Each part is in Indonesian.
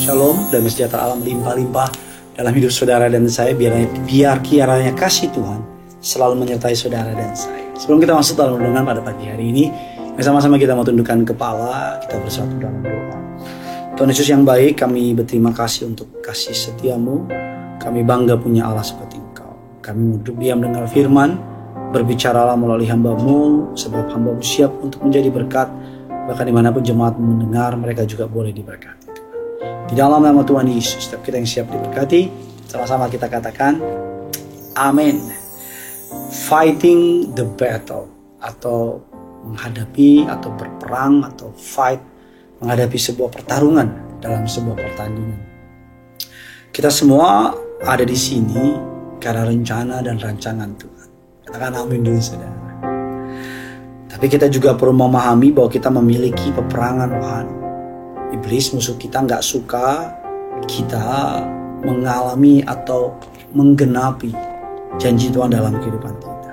Shalom dan sejahtera Allah melimpah-limpah dalam hidup saudara dan saya. Biar kiranya kasih Tuhan selalu menyertai saudara dan saya. Sebelum kita masuk dalam renungan pada pagi hari ini, sama-sama kita mau tundukkan kepala, kita bersatu dalam doa. Tuhan Yesus yang baik, kami berterima kasih untuk kasih setiamu. Kami bangga punya Allah seperti Engkau. Kami mau duduk diam dengar firman, berbicaralah melalui hamba-Mu, sebab hamba-Mu siap untuk menjadi berkat. Bahkan dimanapun jemaat mendengar, mereka juga boleh diberkati. Di dalam nama Tuhan Yesus, setiap kita yang siap diberkati, sama-sama kita katakan, Amin. Fighting the battle, atau menghadapi, atau berperang, atau fight, menghadapi sebuah pertarungan dalam sebuah pertandingan. Kita semua ada di sini karena rencana dan rancangan Tuhan. Katakan amin dulu saudara. Tapi kita juga perlu memahami bahwa kita memiliki peperangan rohani. Iblis musuh kita gak suka kita mengalami atau menggenapi janji Tuhan dalam kehidupan kita.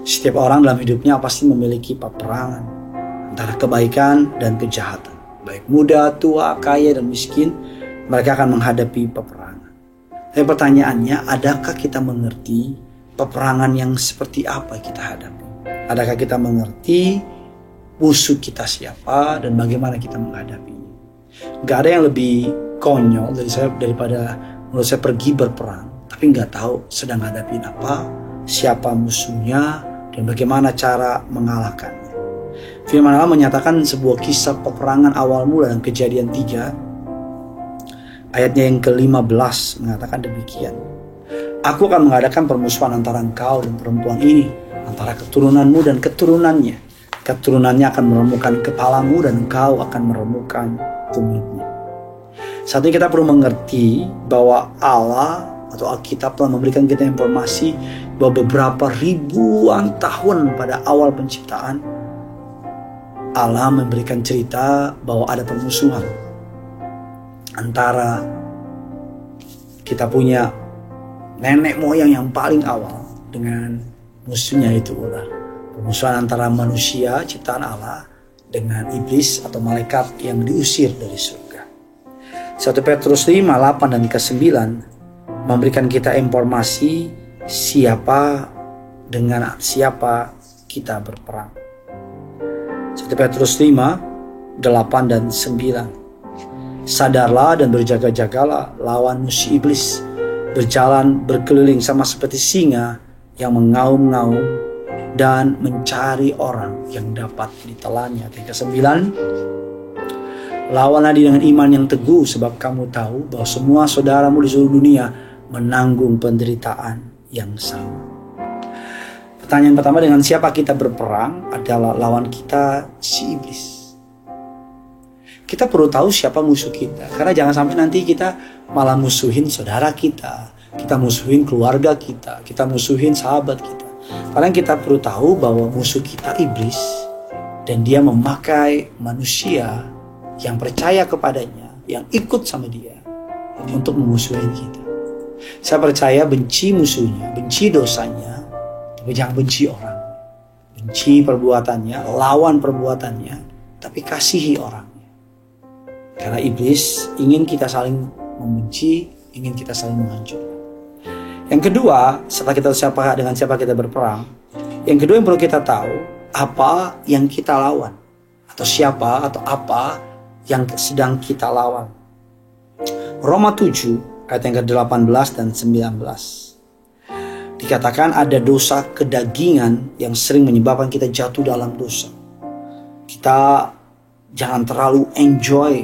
Setiap orang dalam hidupnya pasti memiliki peperangan antara kebaikan dan kejahatan. Baik muda, tua, kaya, dan miskin, mereka akan menghadapi peperangan. Tapi pertanyaannya, adakah kita mengerti peperangan yang seperti apa kita hadapi? Adakah kita mengerti musuh kita siapa dan bagaimana kita menghadapinya? Gak ada yang lebih konyol daripada menurut saya pergi berperang, tapi gak tahu sedang hadapin apa, siapa musuhnya, dan bagaimana cara mengalahkannya. Firman Allah menyatakan sebuah kisah peperangan awal mula dalam Kejadian 3. Ayatnya yang ke-15 mengatakan demikian. Aku akan mengadakan permusuhan antara engkau dan perempuan ini, antara keturunanmu dan keturunannya. Keturunannya akan meremukkan kepalamu dan engkau akan meremukkan tumitnya. Saat ini kita perlu mengerti bahwa Allah atau Alkitab telah memberikan kita informasi bahwa beberapa ribuan tahun pada awal penciptaan, Allah memberikan cerita bahwa ada permusuhan antara kita punya nenek moyang yang paling awal dengan musuhnya itu ular. Permusuhan antara manusia ciptaan Allah dengan iblis atau malaikat yang diusir dari surga. 1 Petrus 5, 8 dan ke-9 memberikan kita informasi siapa dengan siapa kita berperang. 1 Petrus 5, 8 dan 9. Sadarlah dan berjaga-jagalah lawan musuh iblis, berjalan berkeliling sama seperti singa yang mengaum-ngaum dan mencari orang yang dapat ditelannya. Yang ke-9, lawanlah dia dengan iman yang teguh, sebab kamu tahu bahwa semua saudaramu di seluruh dunia menanggung penderitaan yang sama. Pertanyaan pertama, dengan siapa kita berperang? Adalah lawan kita si iblis. Kita perlu tahu siapa musuh kita, karena jangan sampai nanti kita malah musuhin saudara kita musuhin keluarga kita musuhin sahabat kita. Karena kita perlu tahu bahwa musuh kita iblis, dan dia memakai manusia yang percaya kepadanya, yang ikut sama dia untuk memusuhi kita. Saya percaya benci musuhnya, benci dosanya, tapi jangan benci orang. Benci perbuatannya, lawan perbuatannya, tapi kasihi orangnya. Karena iblis ingin kita saling membenci, ingin kita saling menghancurkan. Yang kedua, setelah kita dengan siapa kita berperang, yang kedua yang perlu kita tahu, apa yang kita lawan, atau siapa atau apa yang sedang kita lawan. Roma 7 ayat yang ke-18 dan 19. Dikatakan ada dosa kedagingan yang sering menyebabkan kita jatuh dalam dosa. Kita jangan terlalu enjoy.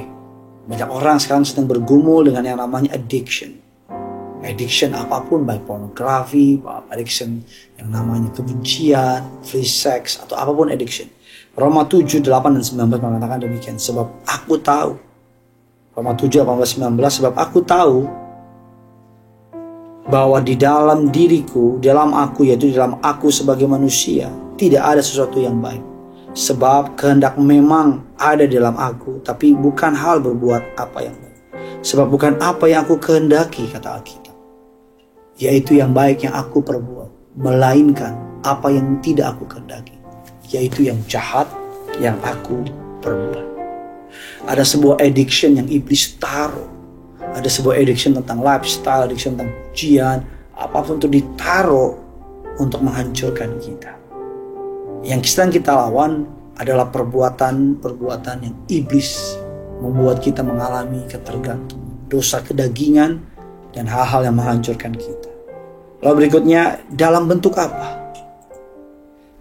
Banyak orang sekarang sedang bergumul dengan yang namanya addiction. Addiction apapun, baik pornografi, addiction yang namanya kebencian, free sex, atau apapun addiction. Roma 7, 8 dan 19 mengatakan demikian. Sebab aku tahu, Roma 7, 18, 19, sebab aku tahu bahwa di dalam diriku, dalam aku, yaitu dalam aku sebagai manusia, tidak ada sesuatu yang baik. Sebab kehendak memang ada dalam aku, tapi bukan hal berbuat apa yang baik. Sebab bukan apa yang aku kehendaki, kata Alkitab, yaitu yang baik yang aku perbuat, melainkan apa yang tidak aku kehendaki, yaitu yang jahat yang aku perbuat. Ada sebuah addiction yang iblis taruh ada sebuah addiction tentang lifestyle, addiction tentang pujian, apapun itu ditaruh untuk menghancurkan kita. Yang sedang kita lawan adalah perbuatan-perbuatan yang iblis membuat kita mengalami ketergantungan, dosa kedagingan, dan hal-hal yang menghancurkan kita. Lalu berikutnya, dalam bentuk apa?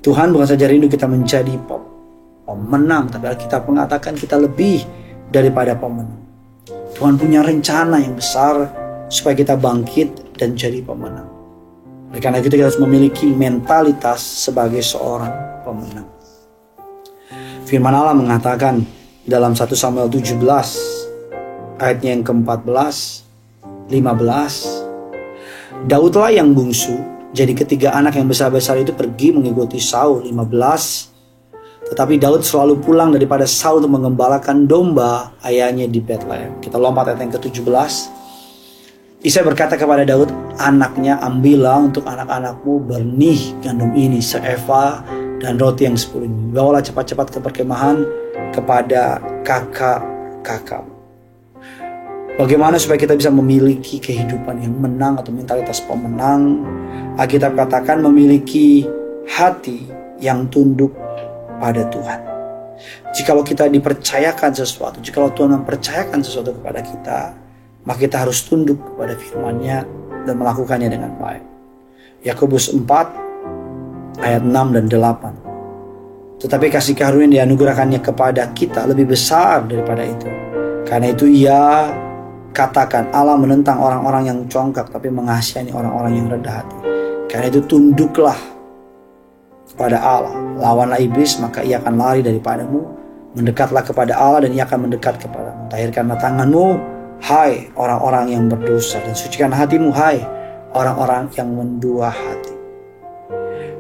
Tuhan bukan saja rindu kita menjadi pemenang, tapi Alkitab mengatakan kita lebih daripada pemenang. Tuhan punya rencana yang besar supaya kita bangkit dan jadi pemenang. Oleh karena itu kita harus memiliki mentalitas sebagai seorang pemenang. Firman Allah mengatakan dalam 1 Samuel 17 ayatnya yang ke-14, 15, Daudlah yang bungsu, jadi ketiga anak yang besar-besar itu pergi mengikuti Saul. 15, tetapi Daud selalu pulang daripada Saul untuk mengembalakan domba ayahnya di Betlehem. Kita lompat ayat yang ke-17. Isai berkata kepada Daud, anaknya, ambillah untuk anak-anakmu benih gandum ini seeva dan roti yang 10 ini. Bawalah cepat-cepat ke perkemahan kepada kakak-kakak. Bagaimana supaya kita bisa memiliki kehidupan yang menang atau mentalitas pemenang? Alkitab katakan memiliki hati yang tunduk pada Tuhan. Jikalau kita dipercayakan sesuatu, jikalau Tuhan mempercayakan sesuatu kepada kita, maka kita harus tunduk kepada firman-Nya dan melakukannya dengan baik. Yakobus 4 ayat 6 dan 8. Tetapi kasih karunia yang dianugerahkannya kepada kita lebih besar daripada itu. Karena itu ia katakan Allah menentang orang-orang yang congkak, tapi mengasihani orang-orang yang rendah hati. Karena itu tunduklah kepada Allah, lawanlah iblis, maka ia akan lari daripadamu. Mendekatlah kepada Allah dan ia akan mendekat kepadamu. Tahirkanlah tanganmu, hai orang-orang yang berdosa, dan sucikan hatimu, hai orang-orang yang mendua hati.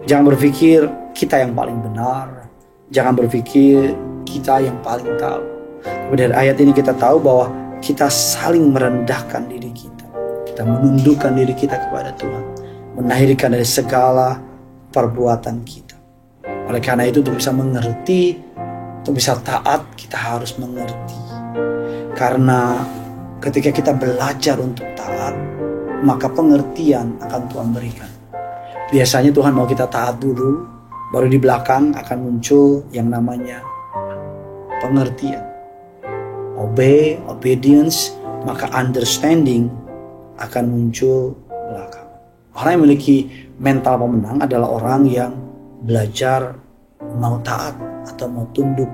Jangan berpikir kita yang paling benar, jangan berpikir kita yang paling tahu. Tapi dari ayat ini kita tahu bahwa kita saling merendahkan diri kita. Kita menundukkan diri kita kepada Tuhan, menahirkan dari segala perbuatan kita. Oleh karena itu, untuk bisa mengerti, untuk bisa taat, kita harus mengerti. Karena ketika kita belajar untuk taat, maka pengertian akan Tuhan berikan. Biasanya Tuhan mau kita taat dulu, baru di belakang akan muncul yang namanya pengertian. Obedience, maka understanding akan muncul belakang. Orang yang memiliki mental pemenang adalah orang yang belajar mau taat atau mau tunduk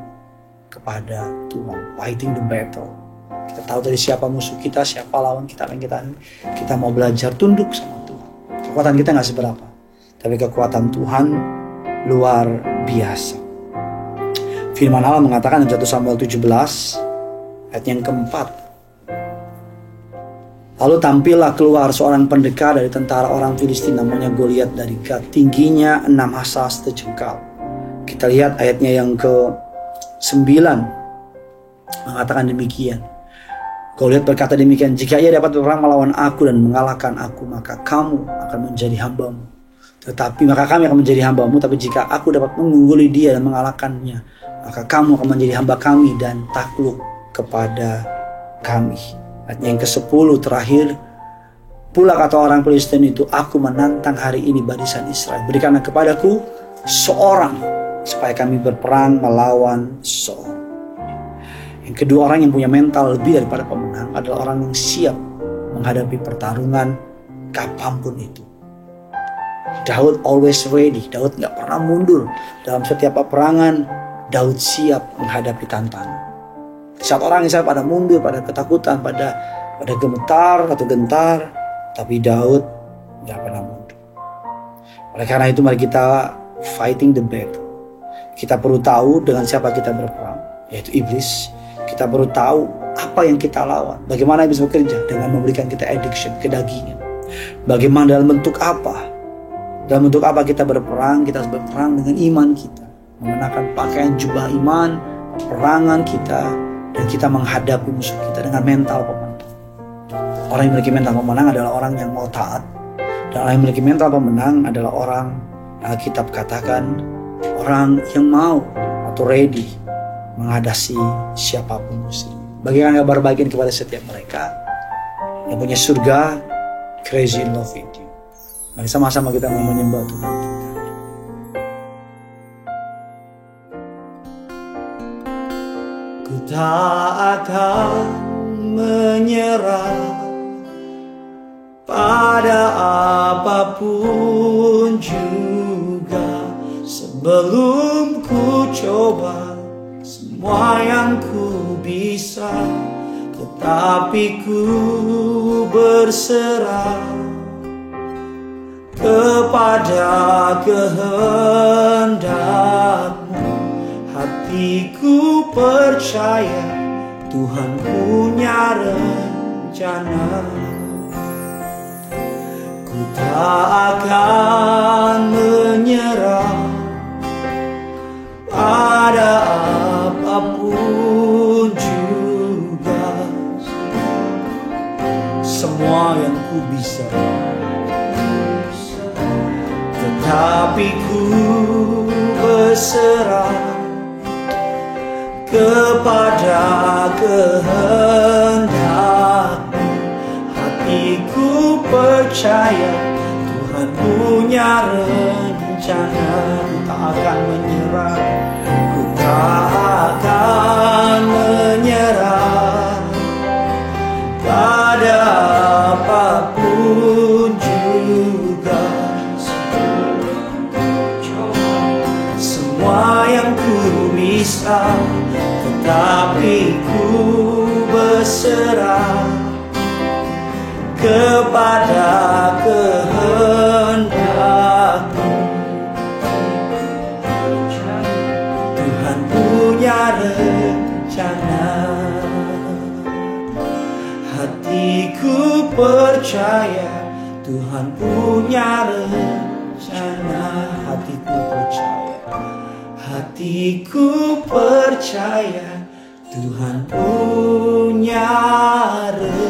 kepada Tuhan. Fighting the battle. Kita tahu dari siapa musuh kita, siapa lawan kita, kita mau belajar tunduk sama Tuhan. Kekuatan kita gak seberapa, tapi kekuatan Tuhan luar biasa. Firman Allah mengatakan dalam 1 Samuel 17 ayat yang keempat, lalu tampillah keluar seorang pendekar dari tentara orang Filistin, namanya Goliat dari Gat, tingginya 6 hasta sejengkal. Kita lihat ayatnya yang ke-9 mengatakan demikian. Goliat berkata demikian, jika ia dapat berperang melawan aku dan mengalahkan aku, maka kamu akan menjadi hambamu. Maka kami akan menjadi hambamu, tapi jika aku dapat mengungguli dia dan mengalahkannya, maka kamu akan menjadi hamba kami dan takluk kepada kami. Ayat yang ke-10 terakhir, pula kata orang Filistin itu, aku menantang hari ini barisan Israel, berikanlah kepadaku seorang supaya kami berperang melawan seorang. Yang kedua, orang yang punya mental lebih daripada pemenang adalah orang yang siap menghadapi pertarungan kapanpun itu. Daud always ready. Daud gak pernah mundur dalam setiap peperangan. Daud siap menghadapi tantangan. Saat orang Israel pada mundur, pada ketakutan, pada gemetar atau gentar, tapi Daud gak pernah mundur. Oleh karena itu mari kita fighting the battle. Kita perlu tahu dengan siapa kita berperang, yaitu iblis. Kita perlu tahu apa yang kita lawan. Bagaimana iblis bekerja dengan memberikan kita addiction, kedagingan. Bagaimana dalam bentuk apa? Dalam bentuk apa kita berperang? Kita harus berperang dengan iman kita, mengenakan pakaian jubah iman, perangan kita, dan kita menghadapi musuh kita dengan mental pemenang. Orang yang memiliki mental pemenang adalah orang yang mau taat. Dan orang yang memiliki mental pemenang adalah orang, Alkitab katakan, orang yang mau atau ready menghadapi siapapun musuh. Bagikan kabar baik ini kepada setiap mereka. yang punya surga, crazy in love with you. Mari sama-sama kita mau menyembah Tuhan kita. Ku tak akan menyerah pada apapun juga, sebelum ku coba semua yang ku bisa, tetapi ku berserah kepada kehendak-Mu. Hatiku percaya Tuhan punya rencana. Ku tak akan menyerah pada apapun juga, semua yang ku bisa, tetapi ku berserah kepada kehendak-Mu. Hatiku percaya Tuhan punya rencana. Ku tak akan menyerah, ku tak akan menyerah pada apapun juga, semua yang ku bisa, tetapi ku berserah kepada kehendak-Mu. Tuhan punya rencana. Hatiku percaya Tuhan punya rencana. Hatiku percaya, hatiku percaya Tuhan punya rencana.